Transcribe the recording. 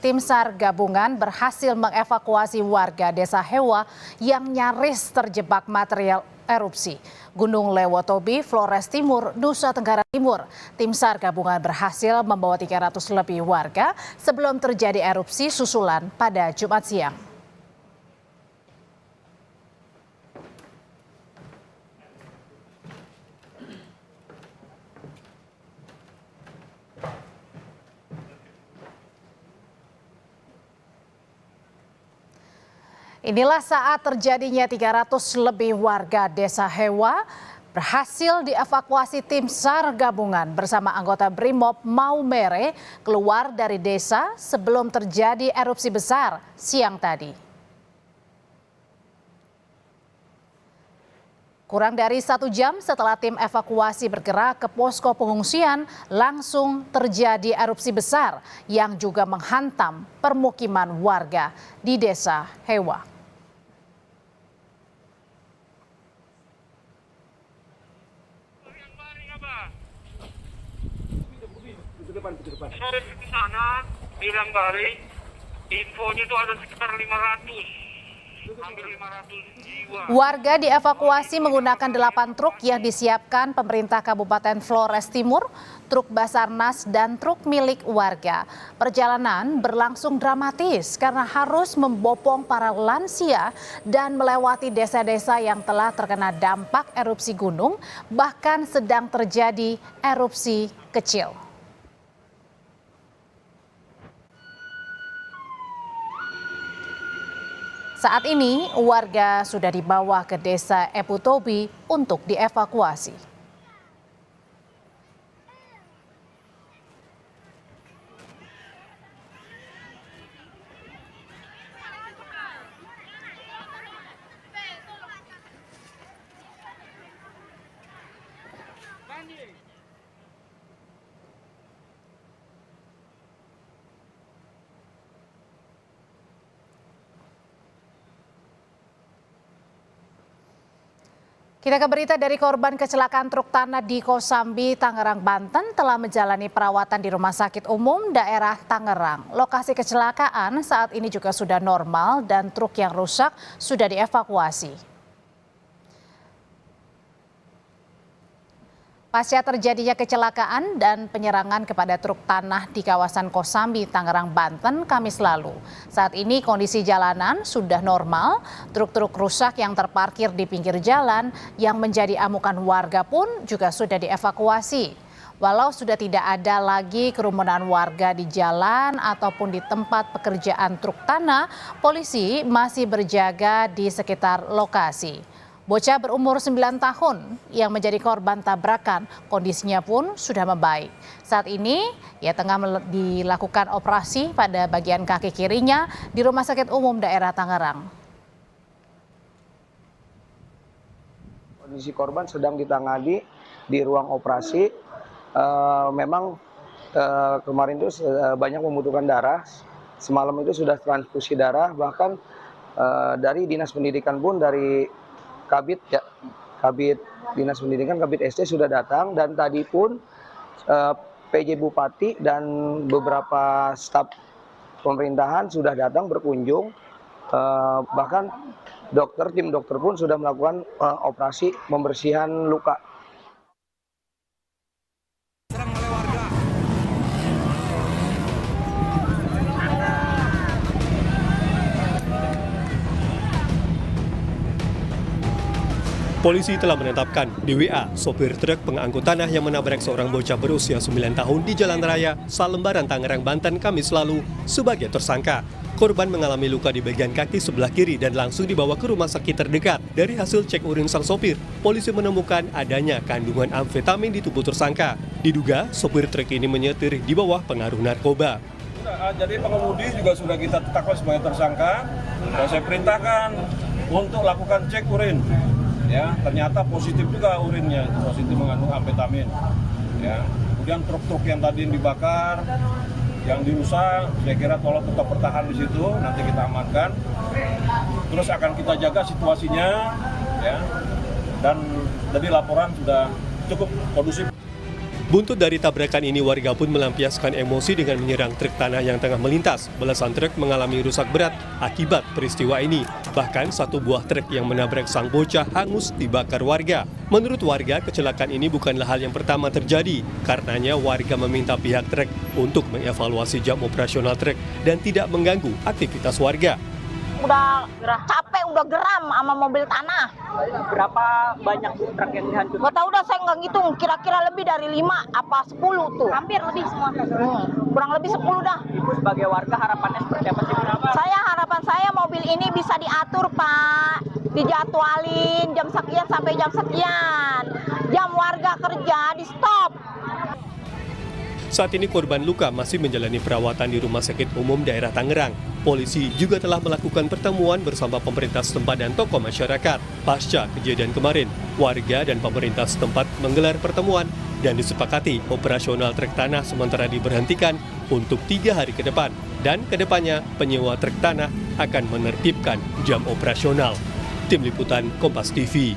Tim SAR gabungan berhasil mengevakuasi warga Desa Hewa yang nyaris terjebak material erupsi Gunung Lewotobi, Flores Timur, Nusa Tenggara Timur. Tim SAR gabungan berhasil membawa 300 lebih warga sebelum terjadi erupsi susulan pada Jumat siang. Inilah saat terjadinya 300 lebih warga Desa Hewa berhasil dievakuasi tim SAR gabungan bersama anggota Brimob Maumere keluar dari desa sebelum terjadi erupsi besar siang tadi. Kurang dari 1 jam setelah tim evakuasi bergerak ke posko pengungsian, langsung terjadi erupsi besar yang juga menghantam permukiman warga di Desa Hewa. Sore di sana bilang balik, infonya itu ada sekitar 500, hampir 500 jiwa. Warga dievakuasi menggunakan 8 truk yang disiapkan pemerintah Kabupaten Flores Timur, truk Basarnas dan truk milik warga. Perjalanan berlangsung dramatis karena harus membopong para lansia dan melewati desa-desa yang telah terkena dampak erupsi gunung, bahkan sedang terjadi erupsi kecil. Saat ini warga sudah dibawa ke Desa Eputobi untuk dievakuasi. Kita ke berita dari korban kecelakaan truk tanah di Kosambi, Tangerang, Banten telah menjalani perawatan di Rumah Sakit Umum Daerah Tangerang. Lokasi kecelakaan saat ini juga sudah normal dan truk yang rusak sudah dievakuasi. Pasca terjadinya kecelakaan dan penyerangan kepada truk tanah di kawasan Kosambi, Tangerang, Banten, Kamis lalu. Saat ini kondisi jalanan sudah normal, truk-truk rusak yang terparkir di pinggir jalan yang menjadi amukan warga pun juga sudah dievakuasi. Walau sudah tidak ada lagi kerumunan warga di jalan ataupun di tempat pekerjaan truk tanah, polisi masih berjaga di sekitar lokasi. Bocah berumur 9 tahun yang menjadi korban tabrakan, kondisinya pun sudah membaik. Saat ini ia tengah dilakukan operasi pada bagian kaki kirinya di Rumah Sakit Umum Daerah Tangerang. Kondisi korban sedang ditangani di ruang operasi. Kemarin itu banyak membutuhkan darah. Semalam itu sudah transfusi darah, bahkan dari Dinas Pendidikan pun dari Kabid Dinas Pendidikan, Kabid SD sudah datang, dan tadi pun PJ Bupati dan beberapa staf pemerintahan sudah datang berkunjung. Bahkan tim dokter pun sudah melakukan operasi pembersihan luka. Polisi telah menetapkan DWA, sopir truk pengangkut tanah yang menabrak seorang bocah berusia 9 tahun di Jalan Raya Salembaran, Tangerang, Banten, Kamis lalu sebagai tersangka. Korban mengalami luka di bagian kaki sebelah kiri dan langsung dibawa ke rumah sakit terdekat. Dari hasil cek urin sang sopir, polisi menemukan adanya kandungan amfetamin di tubuh tersangka. Diduga sopir truk ini menyetir di bawah pengaruh narkoba. Jadi pengemudi juga sudah kita tetapkan sebagai tersangka dan saya perintahkan untuk lakukan cek urin. Ya, ternyata positif juga urinnya, positif mengandung amfetamin. Ya, kemudian truk-truk yang tadi dibakar, yang dirusak, saya kira tolong tetap bertahan di situ, nanti kita amankan. Terus akan kita jaga situasinya, ya. Dan tadi laporan sudah cukup kondusif. Buntut dari tabrakan ini, warga pun melampiaskan emosi dengan menyerang truk tanah yang tengah melintas. Belasan truk mengalami rusak berat akibat peristiwa ini. Bahkan satu buah truk yang menabrak sang bocah hangus dibakar warga. Menurut warga, kecelakaan ini bukanlah hal yang pertama terjadi. Karenanya warga meminta pihak truk untuk mengevaluasi jam operasional truk dan tidak mengganggu aktivitas warga. Udah capek, udah geram sama mobil tanah. Berapa banyak truk yang dihancurkan? Gak tau dah, saya nggak ngitung, kira-kira lebih dari 5 apa 10 tuh. Hampir lebih semua. Kurang lebih 10 dah. Ibu sebagai warga harapannya seperti apa sih? Harapan saya mobil ini bisa diatur, Pak. Dijadwalin jam sekian sampai jam sekian. Jam warga kerja di stop. Saat ini korban luka masih menjalani perawatan di Rumah Sakit Umum Daerah Tangerang. Polisi juga telah melakukan pertemuan bersama pemerintah setempat dan tokoh masyarakat. Pasca kejadian kemarin, warga dan pemerintah setempat menggelar pertemuan dan disepakati operasional truk tanah sementara diberhentikan untuk 3 hari ke depan. Dan kedepannya penyewa truk tanah akan menertibkan jam operasional. Tim Liputan Kompas TV.